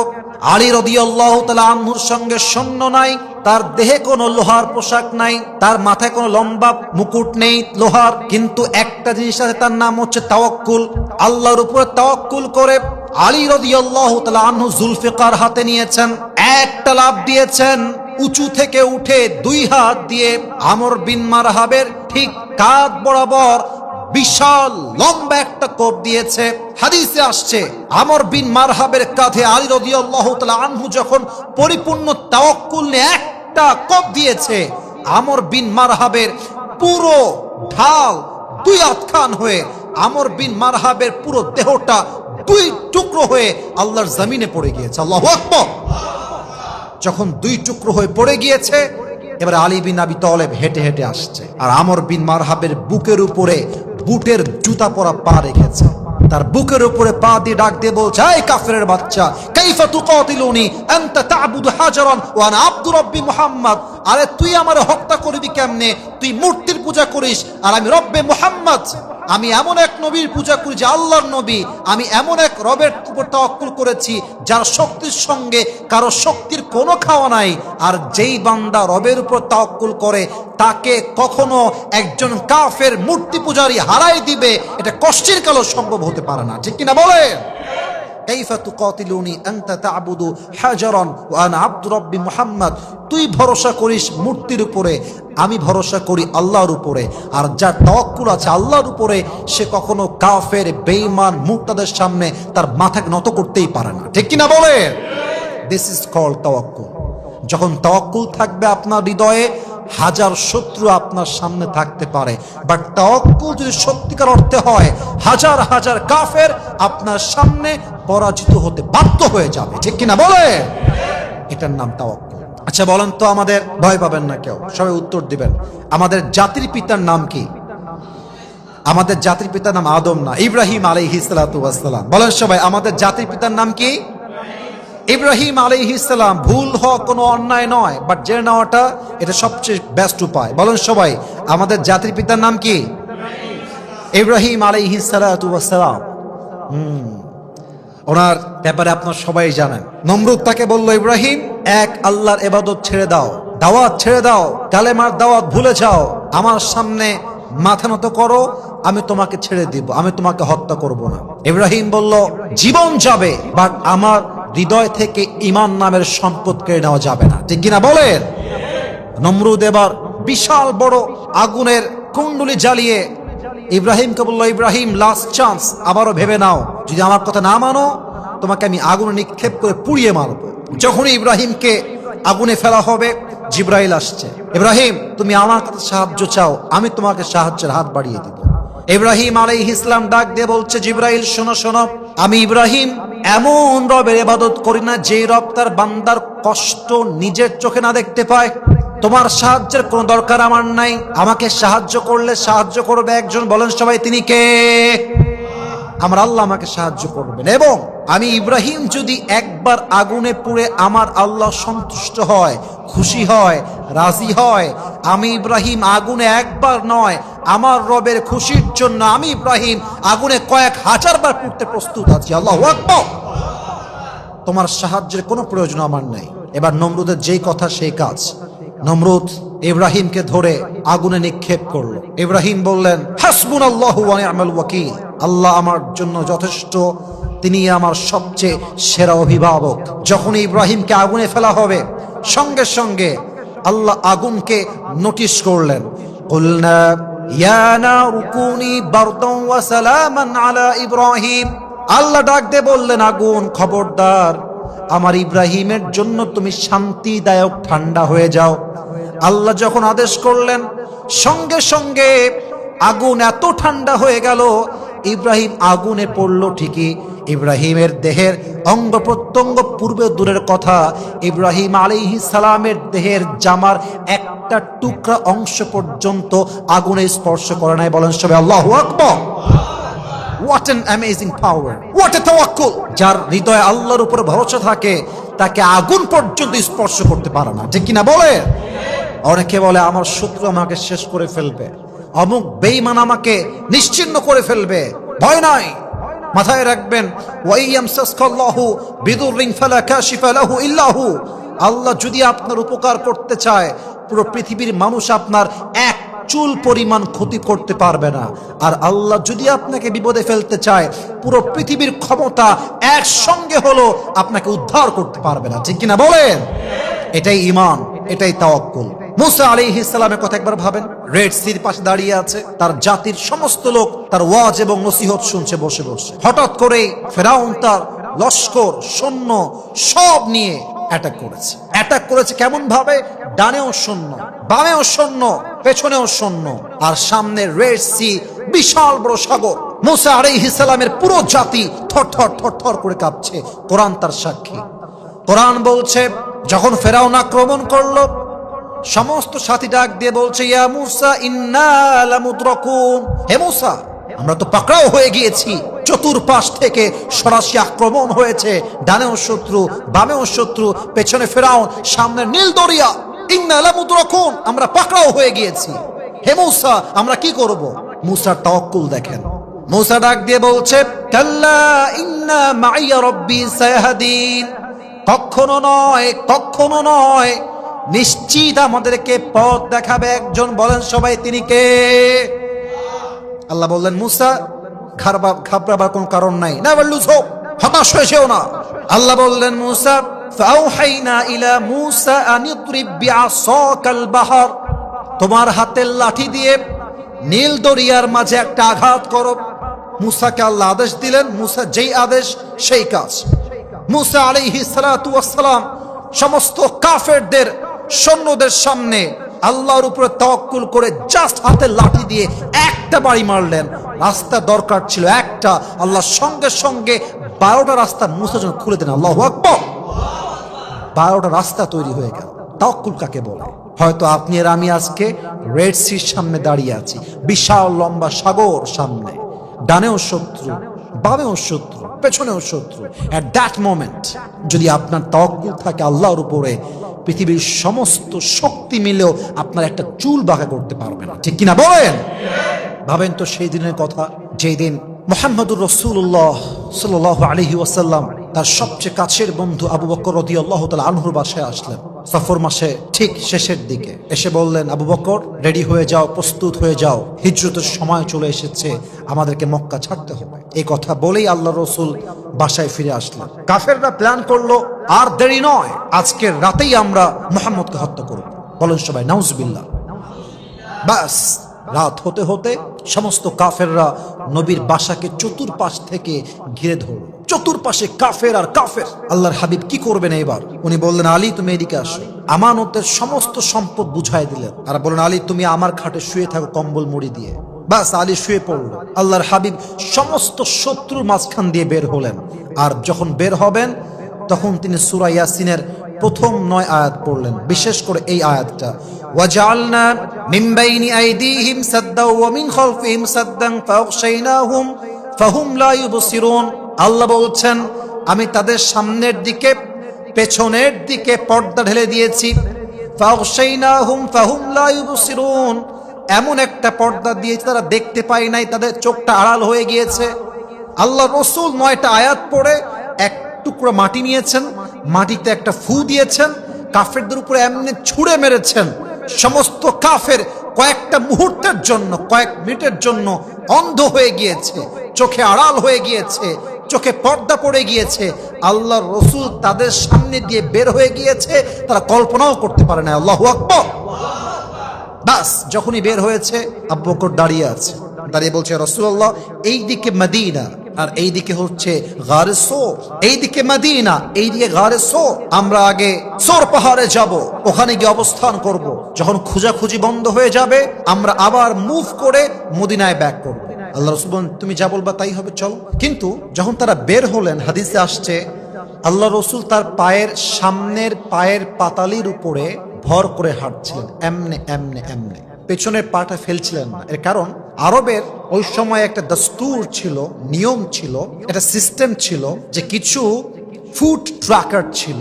আলী রাদিয়াল্লাহু তাআলা আনহুর সঙ্গে সৈন্য নাই, তার দেহে কোনো লোহার পোশাক নাই, তার মাথায় কোনো লম্বা মুকুট নেই লোহার, কিন্তু একটা জিনিস আছে, তার নাম হচ্ছে তাওয়াক্কুল। আল্লাহর উপরে তাওয়াক্কুল করে আলী রাদিয়াল্লাহু তাআলা আনহু জুলফিকার হাতে নিয়েছেন, একটা লাফ দিয়েছেন, উঁচু থেকে উঠে 2 হাত দিয়ে আমর বিন মারহাবের ঠিক কাঁধ বরাবর বিশাল লম্বা একটা কোপ দিয়েছে। হাদিসে আসছে, আমর বিন মারহাবের কাঁধে আলী রাদিয়াল্লাহু তাআলা আনহু যখন পরিপূর্ণ তাওয়াক্কুল নিয়ে একটা কোপ দিয়েছে, আমর বিন মারহাবের পুরো ঢাল 2 আধখান হয়ে আমর বিন মারহাবের পুরো দেহটা 2 টুকরো হয়ে আল্লাহর জমিনে পড়ে গিয়েছে। আল্লাহু আকবার। যখন 2 টুকরো হয়ে পড়ে গিয়েছে, এবার আলী বিন আবি তালেব হেঁটে হেঁটে আসছে, আর আমর বিন মারহাবের বুকের উপরে বুটের জুতা পরা পা রেখেছে। তার বুকের উপরে পা দিয়ে ডাক দিয়ে বলছে, এই কাফেরের বাচ্চা, কাইফা তুকাতিলুনি আনতা তা'বুদু হাজারান ওয়া আনা আব্দু রাব্বি মুহাম্মদ। আরে তুই আমারে হত্যা করবি কেমনে? তুই মূর্তির পূজা করিস, আর আমি রব্বে মুহাম্মদ, আমি এমন এক নবীর পূজা করি যে আল্লাহর নবী। আমি এমন এক রবের উপর তাওয়াক্কুল করেছি যার শক্তির সঙ্গে কারো শক্তির কোনো খাওয়া নাই। আর যেই বান্দা রবের উপর তাওয়াক্কুল করে তাকে কখনো একজন কাফের মূর্তি পূজারী হারাই দিবে, এটা কষ্টের কালো সম্ভব হতে পারে না। ঠিক কিনা বলে? কাইফা তুকাতিলুনি আনতা তা'বুদু হাজারান ওয়া আনা আব্দু রাব্বি মুহাম্মদ। তুই ভরসা করিস মূর্তির উপরে, আমি ভরসা করি আল্লাহর উপরে। আর যার তাওয়াক্কুল আছে আল্লাহর উপরে, সে কখনো কাফের বেঈমান মুরতাদের সামনে তার মাথাকে নত করতেই পারে না। ঠিক কিনা বলে? দিস ইজ কল্ড তাওয়াক্কুল। যখন তাওয়াক্কুল থাকবে আপনার হৃদয়ে, হাজার শত্রু আপনার সামনে থাকতে পারে, বাট তাওয়াক্কুল যদি সত্যিকার অর্থে হয়, হাজার হাজার কাফের আপনার সামনে পরাজিত হতে বাধ্য হয়ে যাবে। ঠিক কিনা বলে? এটার নাম তাওয়াক্কুল। আচ্ছা বলেন তো, আমাদের ভয় পাবেন না কেউ, সবাই উত্তর দিবেন, আমাদের জাতির পিতার নাম কি? আমাদের জাতির পিতার নাম আদম না, ইব্রাহিম আলাইহিস সালাতু ওয়াস সালাম। বলেন সবাই, আমাদের জাতির পিতার নাম কি? ইব্রাহিম আলাইহিস সালাম। ভুল হওয়া কোনো অন্যায় নয়, বাট জেনে নেওয়াটা এটা সবচেয়ে বেস্ট উপায়। বলেন সবাই, আমাদের জাতির পিতার নাম কি? ইব্রাহিম আলাইহিস সালাতু ওয়াস সালাম। ওনার ব্যাপারে আপনারা সবাই জানেন। নমরুদ তাকে বলল, ইব্রাহিম, এক আল্লাহর ইবাদত ছেড়ে দাও, দাওয়াত ছেড়ে দাও, কালেমার দাওয়াত ভুলে যাও, আমার সামনে মাথা নত করো, আমি তোমাকে ছেড়ে দিব, আমি তোমাকে হত্যা করব না। ইব্রাহিম বলল, জীবন যাবে, বাট আমার হৃদয় থেকে ঈমান নামের সম্পদ কেড়ে নেওয়া যাবে না। ঠিক কিনা বলেন? নমরুদ এবার বিশাল বড় আগুনের কুণ্ডুলি জ্বালিয়ে ইব্রাহিমকে বলল, ইব্রাহিম, লাস্ট চান্স, আবারও ভেবে নাও, যদি আমার কথা না মানো তোমাকে আমি আগুনে নিক্ষেপ করে পুড়িয়ে মারব। যখনই ইব্রাহিমকে আগুনে ফেলা হবে, জিব্রাইল আসছে, ইব্রাহিম তুমি আমার কাছে সাহায্য চাও, আমি তোমাকে সাহায্যের হাত বাড়িয়ে দিব। ইব্রাহিম আলাইহিস সালাম ডাক দিয়ে বলছে, জিব্রাইল শোনো শোনো, আমি ইব্রাহিম এমন রবের ইবাদত করি না যে রব তার বান্দার কষ্ট নিজের চোখে না দেখতে পায়। তোমার সাহায্যের কোনো দরকার আমার নাই, আমাকে সাহায্য করলে সাহায্য করবে একজন। বলেন সবাই, তিনি কে? আমার আল্লাহ আমাকে সাহায্য করবেন। এবং আমি ইব্রাহিম যদি একবার আগুনে পুড়ে আমার আল্লাহ সন্তুষ্ট হয়, খুশি হয়, রাজি হয়, আমি ইব্রাহিম আগুনে একবার নয়, আমার রবের খুশির জন্য আমি ইব্রাহিম আগুনে কয়েক হাজার বার পুড়তে প্রস্তুত আছি। আল্লাহু আকবার। তোমার সাহায্যের কোনো প্রয়োজন আমার নাই। এবার নমরুদের যেই কথা সেই কাজ। নমরুদ ইব্রাহিমকে ধরে আগুনে নিক্ষেপ করলো। ইব্রাহিম বললেন, হাসবুনাল্লাহু ওয়া নি'মাল ওয়াকিল, আল্লাহ আমার জন্য যথেষ্ট, তিনি আমার সবচেয়ে সেরা অভিভাবক। যখন ইব্রাহিমকে আগুনে ফেলা হবে, সঙ্গে সঙ্গে আল্লাহ আগুনকে নোটিশ করলেন। কুলনা ইয়া নারু কুনি বারদান ওয়া সালামান আলা ইব্রাহিম। আল্লাহ ডাক দিয়ে বললেন, আগুন, খবরদার, আমার ইব্রাহিমের জন্য তুমি শান্তিদায়ক ঠান্ডা হয়ে যাও। আল্লাহ যখন আদেশ করলেন, সঙ্গে সঙ্গে আগুন এত ঠান্ডা হয়ে গেল, ইব্রাহিম আগুনে পড়লো ঠিকই, ইব্রাহিমের দেহের অঙ্গ প্রত্যঙ্গ পূর্বে দূরের কথা, ইব্রাহিম আলাইহিস সালামের দেহের জামার একটা টুকরা অংশ পর্যন্ত আগুনে স্পর্শ করে নাই। বলেন সবাই আল্লাহু আকবার। What an amazing power, what a tawakkul! যার হৃদয়ে আল্লাহর উপর ভরসা থাকে তাকে আগুন পর্যন্ত স্পর্শ করতে পারে না, ঠিক কিনা বলে? অনেকে বলে আমার শত্রু আমাকে শেষ করে ফেলবে, অমুক বেঈমান আমাকে নিশ্চিহ্ন করে ফেলবে। ভয় নাই, মাথায় রাখবেন ওয়াইয়ামসাসকাল্লাহু বিদুররিন ফালা কাশিফা লাহু ইল্লা হু। আল্লাহ যদি আপনার উপকার করতে চায়, পুরো পৃথিবীর মানুষ আপনার এক চুল পরিমাণ ক্ষতি করতে পারবে না। আর আল্লাহ যদি আপনাকে বিপদে ফেলতে চায়, পুরো পৃথিবীর ক্ষমতা একসঙ্গে হলো আপনাকে উদ্ধার করতে পারবে না, ঠিক কিনা বলেন? এটাই ঈমান, এটাই তাওয়াক্কুল। মুসা আলাইহিস সালামের কথা একবার ভাবেন। রেড সির পাশে দাঁড়িয়ে আছে, তার জাতির সমস্ত লোক তার ওয়াজ এবং নসিহত শুনছে বসে বসে। হঠাৎ করে ফেরাউন তার লস্কর, সৈন্য সব নিয়ে অ্যাটাক করেছে। অ্যাটাক করেছে কেমন ভাবে? ডানেও সৈন্য, বামেও সৈন্য, পেছনেও সৈন্য, আর সামনে রেড সি, বিশাল বড় সাগর। মুসা আলাইহিস সালামের পুরো জাতি থরথর থরথর করে কাঁপছে। কোরআন তার সাক্ষী। কোরআন বলছে, যখন ফেরাউন আক্রমণ করলো, সমস্ত সাথী ডাক দিয়ে বলছে, ইয়া মুসা ইন্না লামুদরাকুন, হে মুসা আমরা তো পাকড়াও হয়ে গিয়েছি। চতুর্পাশ থেকে সরাসরি আক্রমণ হয়েছে, ডানেও শত্রু, বামেও শত্রু, পেছনে ফেরাউন, সামনে নীল দরিয়া। ইন্না লামুদরাকুন, আমরা পাকড়াও হয়ে গিয়েছি। হে মুসা আমরা কি করব? মুসার তাওয়াক্কুল দেখেন। মুসা ডাক দিয়ে বলছে, কাল্লা ইন্না মাইয়া রাব্বি সায়াহদিন, কখনো নয়, কখনো নয়, নিশ্চিত আমাদেরকে পথ দেখাবে একজন। বলেন সবাই তিনি কে? আল্লাহ বললেন, মুসা ঘাবড়াবার কোনো কারণ নাই, নেভার লুজ হোপ, হতাশ হয়ে যেও না। আল্লাহ বললেন, মুসা ফাওহাইনা ইলা মুসা আন ইদরিব বিআসাকাল বাহর, তোমার হাতের লাঠি দিয়ে নীল দরিয়ার মাঝে একটা আঘাত করো। মুসাকে আল্লাহ আদেশ দিলেন, মুসা যেই আদেশ সেই কাজ। মুসা আলাইহিস সালাতু ওয়াস সালাম সমস্ত কাফেরদের সৈন্যদের সামনে আল্লাহর উপরে তাওয়াক্কুল করে জাস্ট হাতে লাঠি দিয়ে একটা বাড়ি মারলেন। রাস্তা দরকার ছিল একটা, আল্লাহ সঙ্গে সঙ্গে 12টা রাস্তা মুসার জন্য খুলে দেন। আল্লাহু আকবার। 12টা রাস্তা তৈরি হয়ে গেল। তাওয়াক্কুল কাকে বলে? হয়তো আপনি আর আমি আজকে রেড সির সামনে দাঁড়িয়ে আছি, বিশাল লম্বা সাগর সামনে, ডানেও শত্রু, বামেও শত্রু, পেছনেও শত্রু। এট দ্যাট মোমেন্ট যদি আপনার তাওয়াক্কুল থাকে আল্লাহর উপরে, পৃথিবীর সমস্ত শক্তি মিলেও আপনার একটা চুল বাঁকা করতে পারবে না, ঠিক কিনা বলেন? ভাবেন তো সেই দিনের কথা, যেই দিন মুহাম্মদুর রাসূলুল্লাহ সাল্লাল্লাহু আলাইহি ওয়াসাল্লাম তার সবচেয়ে কাছের বন্ধু আবু বকর রাদিয়াল্লাহু তাআলা আনহুর বাসায় আসলেন সফর মাসে ঠিক শেষের দিকে। এসে বললেন, আবু বকর রেডি হয়ে যাও, প্রস্তুত হয়ে যাও, হিজরতের সময় চলে এসেছে, আমাদেরকে মক্কা ছাড়তে হবে। এই কথা বলেই আল্লাহ রসুল বাসায় ফিরে আসলেন। কাফেররা প্ল্যান করলো, আর দেরি নয়, আজকের রাতেই আমরা মুহাম্মদকে হত্যা করব। বলেন সবাই নাউজুবিল্লাহ। বাস রাত হতে হতে সমস্ত কাফেররা নবীর বাসাকে চতুর্পাশ থেকে ঘিরে ধরল। চতুর্পাশে কাফের আর কাফের। আল্লাহর হাবিব কি করবেন এবার? উনি বললেন, আলী তুমি এদিকে আসো। আমানতের সমস্ত সম্পদ বুঝাই দিলেন আর বললেন, আলী তুমি আমার খাটে শুয়ে থাকো কম্বল মুড়ি দিয়ে। বাস আলী শুয়ে পড়ল। আল্লাহর হাবিব সমস্ত শত্রুর মাঝখান দিয়ে বের হলেন। আর যখন বের হবেন তখন তিনি সূরা ইয়াসিনের প্রথম 9 আয়াত পড়লেন, বিশেষ করে এই আয়াতটা, ওয়াজআলনা মিন বাইনি আইদিহিম সাদ্দাও ওয়া মিন খালফিহিম সাদ্দান ফাগশাইনাহুম ফাহুম লা ইউবসিরুন। আল্লাহ বলছেন, আমি তাদের সামনের দিকে পেছনের দিকে পর্দা ঢেলে দিয়েছি। ফাগশাইনাহুম ফাহুম লা ইউবসিরুন, এমন একটা পর্দা দিয়েছি তারা দেখতে পায় নাই, তাদের চোখটা আড়াল হয়ে গিয়েছে। আল্লাহ রসুল 9টা আয়াত পড়ে এক টুকরো মাটি নিয়েছেন, মাটিতে একটা ফু দিয়েছেন, কাফেরদের উপরে এমনি ছুঁড়ে মেরেছেন। সমস্ত কাফের কয়েকটা মুহূর্তের জন্য, কয়েক মিনিটের জন্য অন্ধ হয়ে গিয়েছে, চোখে আড়াল হয়ে গিয়েছে, চোখে পর্দা পড়ে গিয়েছে। আল্লাহ রসুল তাদের সামনে দিয়ে বের হয়ে গিয়েছে, তারা কল্পনাও করতে পারে না। আল্লাহু আকবার। বাস যখনই বের হয়েছে, আবু বকর দাঁড়িয়ে আছে, দাঁড়িয়ে বলছে, রাসূলুল্লাহ এই দিকে মদিনা আর এই দিকে হচ্ছে গারে সোর, এই দিকে মদিনা, এই দিকে গারে সোর। আমরা আগে সোর পাহাড়ে যাব, ওখানে গিয়ে অবস্থান করব। যখন খোঁজাখুঁজি বন্ধ হয়ে যাবে আমরা আবার মুভ করে মদিনায় ব্যাক করব। আল্লাহ রাসূল বলেন তুমি যা বলবা তাই হবে, চলো। কিন্তু যখন তারা বের হলেন, হাদিসে আসছে আল্লাহ রসুল তার পায়ের সামনের পায়ের পাতালির উপরে ভর করে হাঁটছিলেন, এমনে এমনে এমনে, পেছনের পাটা ফেলছিলেন না। এর কারণ আরবের ওই সময় একটা দস্তুর ছিল, নিয়ম ছিল, একটা সিস্টেম ছিল যে কিছু ফুট ট্র্যাকার ছিল,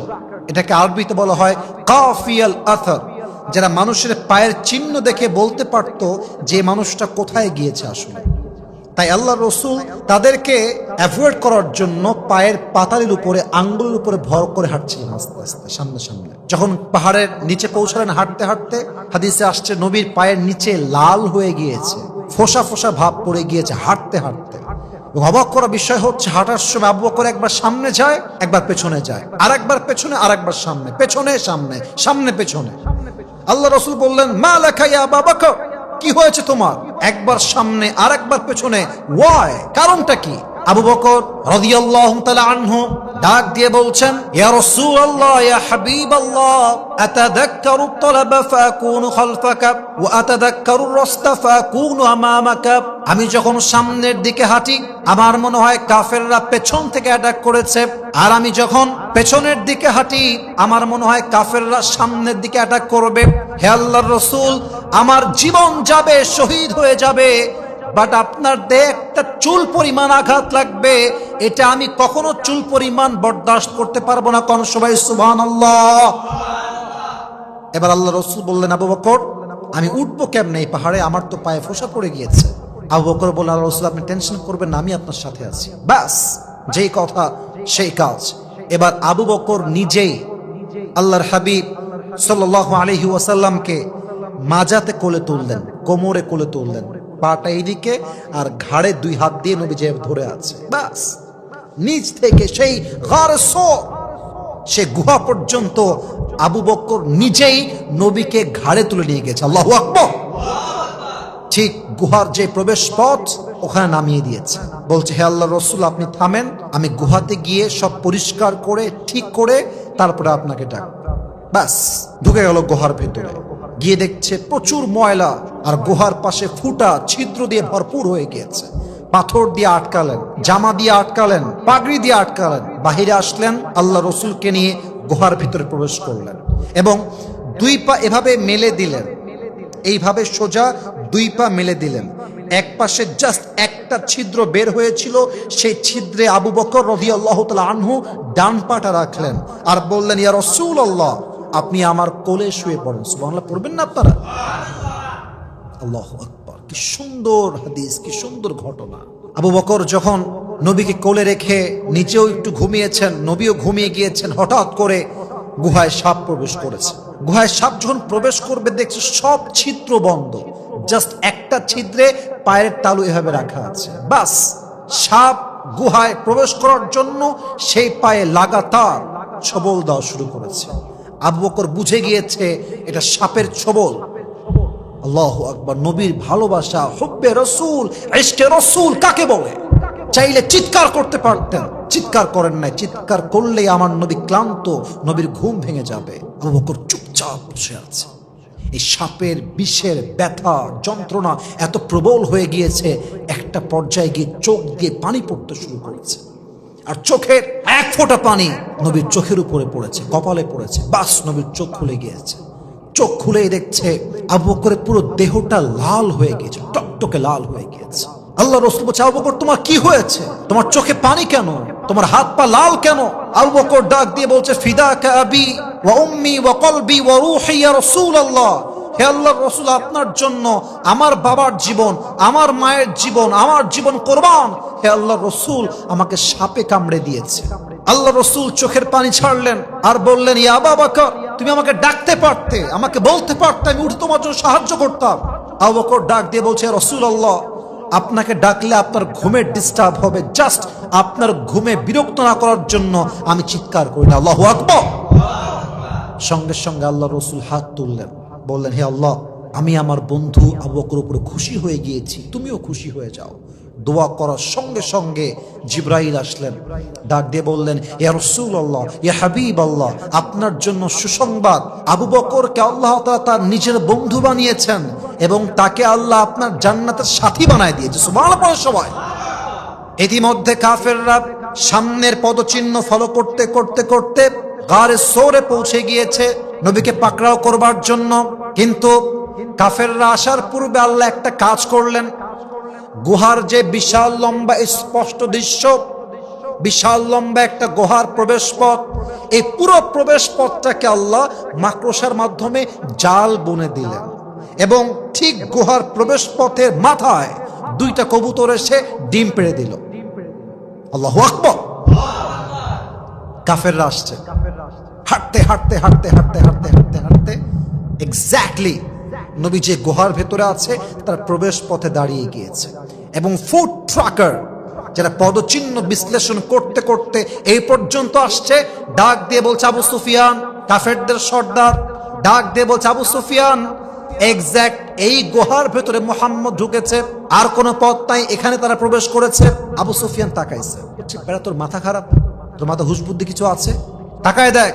এটাকে আরবিতে বলা হয় কাফিয়াল আথার, যারা মানুষের পায়ের চিহ্ন দেখে বলতে পারত যে মানুষটা কোথায় গিয়েছে আসলে। তাই আল্লাহ রসুল তাদেরকে অ্যাভয়েড করার জন্য পায়ের পাতালির উপরে, আঙ্গুলের উপরে ভর করে হাঁটছিলেন আস্তে আস্তে সামনে সামনে। যখন পাহাড়ের নিচে পৌঁছালেন হাঁটতে হাঁটতে, হাদিসে আসছে নবীর পায়ের নিচে লাল হয়ে গিয়েছে, ফোসা ফোসা ভাব পড়ে গিয়েছে হাঁটতে হাঁটতে। অবাক করা বিষয় হচ্ছে হাঁটার সময় আবু বকর একবার সামনে যায়, একবার পেছনে যায়, আর একবার পেছনে, আর একবার সামনে, পেছনে সামনে, সামনে পেছনে। আল্লাহ রসুল বললেন মা লাকা ইয়া আবু বকর, কি হয়েছে তোমার? একবার সামনে আর একবার পেছনে, ওয়াই, কারণটা কি? আবু বকর রাদিয়াল্লাহু তাআলা আনহু ডাক দিয়ে বলছেন ইয়া রাসূলুল্লাহ ইয়া হাবিবাল্লাহ আতাযাক্কারু আত-তালাবা ফাকুনু খালফাকা ওয়া আতাযাক্কারু আর-রাসতা ফাকুনু আমামাকা। আমি যখন সামনের দিকে হাঁটি আমার মনে হয় কাফেররা পেছন থেকে অ্যাটাক করেছে, আর আমি যখন পেছনের দিকে হাঁটি আমার মনে হয় কাফেররা সামনের দিকে অ্যাটাক করবে। হে আল্লাহর রাসূল, আমার জীবন যাবে, শহীদ হয়ে যাবে, বাট আপনার দেহে একটা চুল পরিমাণ আঘাত লাগবে, এটা আমি কখনো চুল পরিমাণ বরদাস্ত করতে পারবো না। কোন সবাই সুবহানাল্লাহ। এবার আল্লাহ রাসূল বললেন আবু বকর আমি উঠবো কেমনে এই পাহাড়ে, আমার তো পায়ে ফোঁসা পড়ে গিয়েছে। আবু বকর বললেন আল্লাহ রাসূল আপনি টেনশন করবেন না, আমি আপনার সাথে আছি। ব্যাস, যেই কথা সেই কাজ। এবার আবু বকর নিজেই আল্লাহর হাবিব সাল্লাল্লাহু আলাইহি ওয়াসাল্লামকে মাজাতে কোলে তুললেন, কোমরে কোলে তুললেন, পাটা এইদিকে আর ঘাড়ে দুই হাত দিয়ে নবী যে ধরে আছে। বাস, নিচ থেকে সেই গারে সওর, সে গুহা পর্যন্ত আবু বকর নিজেই নবীকে ঘাড়ে তুলে নিয়ে গেছে। আল্লাহু আকবার। ঠিক গুহার যে প্রবেশ পথ ওখানে নামিয়ে দিয়েছে। বলছে হে আল্লাহর রাসূল আপনি থামেন, আমি গুহাতে গিয়ে সব পরিষ্কার করে ঠিক করে তারপরে আপনাকে ডাক। বাস, ঢুকে গেল গুহার ভেতরে, গিয়ে দেখছে প্রচুর ময়লা, আর গুহার পাশে ফুটা ছিদ্র দিয়ে ভরপুর হয়ে গিয়েছে। পাথর দিয়ে আটকালেন, জামা দিয়ে আটকালেন, পাগড়ি দিয়ে আটকালেন। বাহিরে আসলেন, আল্লাহ রসুলকে নিয়ে গুহার ভিতরে প্রবেশ করলেন এবং দুই পা এভাবে মেলে দিলেন, এইভাবে সোজা দুই পা মেলে দিলেন। এক পাশে জাস্ট একটা ছিদ্র বের হয়েছিল, সেই ছিদ্রে আবু বকর রাদিয়াল্লাহু তাআলা আনহু ডান পাটা রাখলেন আর বললেন ইয়া রাসূলুল্লাহ আপনি আমার কোলে শুয়ে পড়েন। সুবহানাল্লাহ পড়বেন না আপনারা? আল্লাহু আকবার। কি সুন্দর হাদিস, কি সুন্দর ঘটনা। আবু বকর যখন নবীকে কোলে রেখে নিচেও একটু ঘুমিয়েছেন, নবীও ঘুমিয়ে গিয়েছেন, হঠাৎ করে গুহায় সাপ প্রবেশ করেছে। গুহায় সাপ যখন প্রবেশ করবে দেখছে সব ছিদ্র বন্ধ, জাস্ট একটা ছিদ্রে পায়ের তালু এভাবে রাখা আছে। বাস, সাপ গুহায় প্রবেশ করার জন্য সেই পায়ে লাগাতার ছোবল দেওয়া শুরু করেছে। আবু বকর বুঝে গিয়েছে এটা সাপের ছোবল। আল্লাহু আকবার। নবীর ভালোবাসা, হুব্বে রাসূল, ইশকে রাসূল কাকে বলে? চাইলে চিৎকার করতে পারতেন, চিৎকার করেন নাই। চিৎকার করলেই আমার নবী ক্লান্ত, নবীর ঘুম ভেঙে যাবে। আবু বকর চুপচাপ বসে আছে। এই সাপের বিষের ব্যথা, যন্ত্রণা এত প্রবল হয়ে গিয়েছে, একটা পর্যায়ে গিয়ে চোখ দিয়ে পানি পড়তে শুরু করেছে। আর চোখের এক ফোঁটা পানি নবীর চোখের উপরে পড়েছে, কপালে পড়েছে। বাস, নবীর চোখ খুলে গিয়েছে। চোখ খুলেই দেখছে আবু বকরের পুরো দেহটা লাল হয়ে গিয়েছে, টকটকে লাল হয়ে গিয়েছে। আল্লাহ রাসূল বলছে আবু বকর তোমার কি হয়েছে? তোমার চোখে পানি কেন? তোমার হাত পা লাল কেন? আবু বকর ডাক দিয়ে বলছে ফিদাকা আবি ওয়া উম্মি ওয়া কলবি ওয়া রূহি ইয়া রাসূলুল্লাহ। হে আল্লাহর রাসূল আপনার জন্য আমার বাবার জীবন, আমার মায়ের জীবন, আমার জীবন কুরবান। হে আল্লাহর রাসূল আমাকে সাপে কামড়ে দিয়েছে। আল্লাহ রাসূল চোখের পানি ছাড়লেন আর বললেন ইয়া আবু বকর তুমি আমাকে ডাকতে পারতে, আমাকে বলতে পারতে, আমি উঠে তোমার জন্য সাহায্য করতাম। আবু বকর ডাক দিয়ে বলছে রাসূলুল্লাহ আপনাকে ডাকলে আপনার ঘুমের ডিস্টার্ব হবে, জাস্ট আপনার ঘুমে বিরক্ত না করার জন্য আমি চিৎকার করি না। আল্লাহু আকবার। সঙ্গে সঙ্গে আল্লাহ রাসূল হাত তুললেন, বললেন হে আল্লাহ আমি আমার বন্ধু আবু বকরের উপরে খুশি হয়ে গিয়েছি, তুমিও খুশি হয়ে যাও। দোয়া করার সঙ্গে সঙ্গে জিবরাইল আসলেন, ডাক দিয়ে বললেন, ইয়া রাসূলুল্লাহ, ইয়া হাবিবাল্লাহ, আপনার জন্য সুসংবাদ, আবু বকরকে আল্লাহ তাআলা তার নিজের বন্ধু বানিয়েছেন এবং তাকে আল্লাহ আপনার জান্নাতের সাথী বানায় দিয়েছে। সুবহানাল্লাহ। সবাই ইতিমধ্যে কাফেররা সামনের পদচিহ্ন ফলো করতে করতে করতে গারে সৌরে পৌঁছে গিয়েছে নবীকে পাকড়াও করবার জন্য। কিন্তু কাফেররা আসার পূর্বে আল্লাহ একটা কাজ করলেন। গুহার যে বিশাল লম্বা স্পষ্ট দৃশ্য, বিশাল লম্বা একটা গুহার প্রবেশ পথ, এই পুরো প্রবেশ পথটাকে আল্লাহ মাকড়সার মাধ্যমে জাল বুনে দিলেন এবং ঠিক গুহার প্রবেশ পথের মাথায় দুইটা কবুতর এসে ডিম পেড়ে দিল। আল্লাহু আকবার। কাফেররা আসছে, হাঁটতে হাঁটতে হাঁটতে হাঁটতে হাঁটতে হাঁটতে হাঁটতে এক্স্যাক্টলি নবী যে গুহার ভেতরে আছে তার প্রবেশ পথে দাঁড়িয়ে গিয়েছে এবং ফুড ট্রাকার যারা পদচিহ্ন বিশ্লেষণ করতে করতে এই পর্যন্ত আসছে, ডাক দিয়ে বলছে, আবু সুফিয়ান, কাফেরদের সর্দার, ডাক দিয়ে বলছে, আবু সুফিয়ান, এক্স্যাক্ট এই গুহার ভেতরে মুহাম্মদ ঢুকেছে, আর কোনো পথ নাই, এখানে তারা প্রবেশ করেছে। আবু সুফিয়ান তাকাইছে, বেটা তোর মাথা খারাপ, তোর মাথা হুশ বুদ্ধি কিছু আছে? তাকায় দেখ,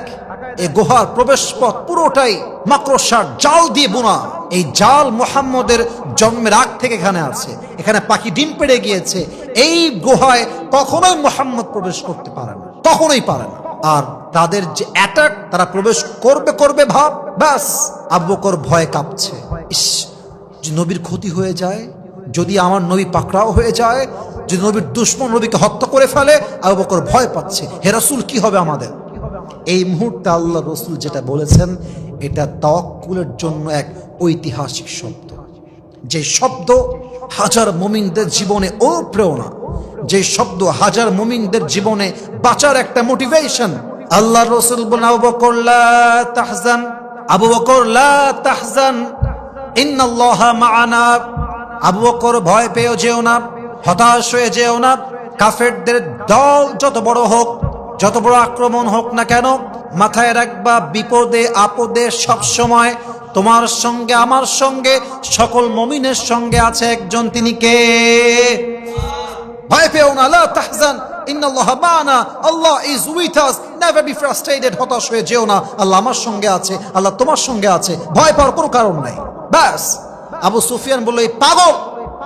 এই গুহার প্রবেশ পথ পুরোটাই মাকড়সার জাল দিয়ে বোনা। এই জাল মুহাম্মদের জন্মের আগ থেকে এখানে আছে, এখানে পাখি ডিম পেড়ে গিয়েছে। এই গুহায় কখনোই মুহাম্মদ প্রবেশ করতে পারে না, কখনোই পারে না। আর তাদের যে অ্যাটাক, তারা প্রবেশ করবে করবে ভাব, ব্যাস আবু বকর ভয়ে কাঁপছে। ইস, যদি নবীর ক্ষতি হয়ে যায়, যদি আমার নবী পাকড়াও হয়ে যায়, যদি নবীর দুশমন নবীকে হত্যা করে ফেলে, আবু বকর ভয় পাচ্ছে, হে রাসূল কি হবে আমাদের? এই মুহূর্তে আল্লাহ রাসূল যেটা বলেছেন এটা তাওয়াক্কুলের জন্য এক ঐতিহাসিক শব্দ, যে শব্দ হাজার মুমিনদের জীবনে অনুপ্রেরণা, যে শব্দ হাজার মুমিনদের জীবনে বাঁচার একটা মোটিভেশন। আল্লাহ রাসূল বলেন, আবু বকর লা তাহজান, আবু বকর লা তাহজান, ইন্নাল্লাহা মা'ানা। আবু বকর ভয় পেও যেও না, হতাশ হয়ে যেও না। কাফেরদের দল যত বড় হোক, যত বড় আক্রমণ হোক না কেন, মাথায় রাখবা বিপদে আপদে সব সময় তোমার সঙ্গে আমার সঙ্গে সকল মুমিনের সঙ্গে আছে একজন, তিনি কে? ভয় পেও না, লা তাহজান ইন্নাল্লাহা মা'ানা, Allah is with us, never be frustrated, হতাশ হয়ে যেও না, আল্লাহ আমার সঙ্গে আছে, আল্লাহ তোমার সঙ্গে আছে, ভয় পাওয়ার কোনো কারণ নাই। ব্যাস। আবু সুফিয়ান বলল, এই পাগল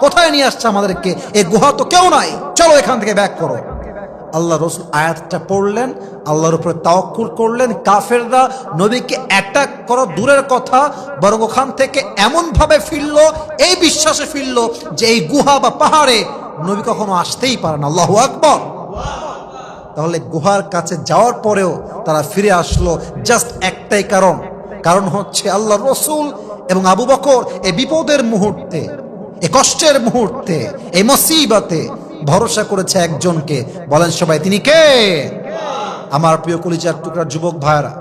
কোথায় নিয়ে আসছে আমাদেরকে? এই গুহা তো কেউ নাই, চলো এখান থেকে ব্যাক করো। আল্লাহ রাসূল আয়াতটা পড়লেন, আল্লাহর উপরে তাওয়াক্কুল করলেন। কাফেররা নবীকে অ্যাটাক করা দূরের কথা, বরং ওখান থেকে এমন ভাবে ফিরল, এই বিশ্বাসে ফিরল যে এই গুহা বা পাহাড়ে নবী কখনো আসতেই পারে না। আল্লাহু আকবার। তাহলে গুহার কাছে যাওয়ার পরেও তারা ফিরে আসলো জাস্ট একটাই কারণ হচ্ছে আল্লাহ রাসূল এবং আবু বকর এই বিপদের মুহূর্তে, এই কষ্টের মুহূর্তে, এই মুসিবতে ভরসা করেছে একজনকে। বলেন সবাই, তিনি কে? আমার প্রিয় কলিজার টুকরার যুবক ভাইরা,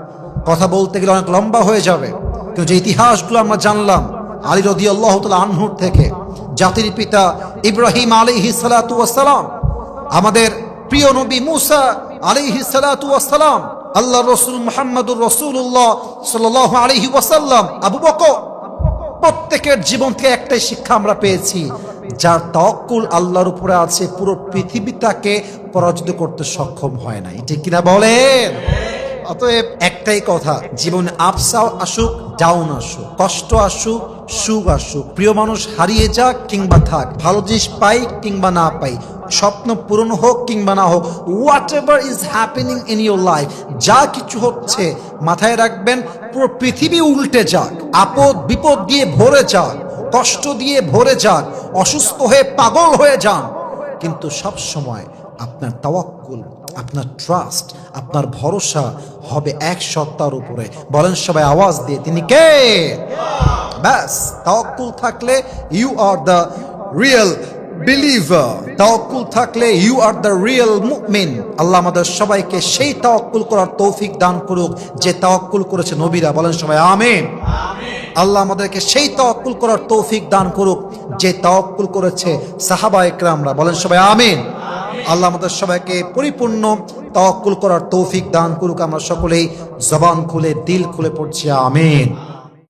কথা বলতে গেলে অনেক লম্বা হয়ে যাবে, কিন্তু যে ইতিহাসগুলো আমরা জানলাম আলী রাদিয়াল্লাহু তাআলা আনহু থেকে, জাতির পিতা ইব্রাহিম আলাইহিস সালাতু ওয়াস সালাম, আমাদের প্রিয় নবী মুসা আলাইহিস সালাতু ওয়াস সালাম, আল্লাহর রাসূল মুহাম্মদুর রাসূলুল্লাহ সাল্লাল্লাহু আলাইহি ওয়াসাল্লাম, আবু বকর, প্রত্যেকের জীবন থেকে একটাই শিক্ষা আমরা পেয়েছি, যার তাওয়াক্কুল আল্লাহর উপরে আছে পুরো পৃথিবী তাকে পরাজিত করতে সক্ষম হয় না। ঠিক কিনা বলেন? অতএব একটাই কথা, জীবনে আপস আসুক, ডাউন আসুক, কষ্ট আসুক, সুখ আসুক, প্রিয় মানুষ হারিয়ে যাক কিংবা থাক, ভালো জিনিস পাই কিংবা না পাই, স্বপ্ন পূরণ হোক কিংবা না হোক, what ever is happening in your life, যা কিছু হচ্ছে মাথায় রাখবেন পুরো পৃথিবী উল্টে যাক, আপদ বিপদ দিয়ে ভরে যাক, কষ্ট দিয়ে ভরে যাক, অসুস্থ হয়ে পাগল হয়ে যান, কিন্তু সব সময় আপনার তাওয়াক্কুল, আপনার ট্রাস্ট, আপনার ভরসা হবে এক সত্তার উপরে। বলেন সবাই আওয়াজ দিয়ে, তিনি কে? ব্যাস, তাওয়াক্কুল থাকলে you are the real believer, তাওয়াক্কুল থাকলে ইউ আর দ্য রিয়েল মুমিন। আল্লাহ আমাদের সবাইকে সেই তাওয়াক্কুল করার তৌফিক দান করুক যে তাওয়াক্কুল করেছে নবীরা। বলেন সবাই আমিন। আল্লাহ আমাদেরকে সেই তাওয়াক্কুল করার তৌফিক দান করুক যে তাওয়াক্কুল করেছে সাহাবায়ে কেরামরা। বলেন সবাই আমিন। আল্লাহ আমাদের সবাইকে পরিপূর্ণ তাওয়াক্কুল করার তৌফিক দান করুক। আমরা সকলেই জবান খুলে দিল খুলে পড়ছি আমিন।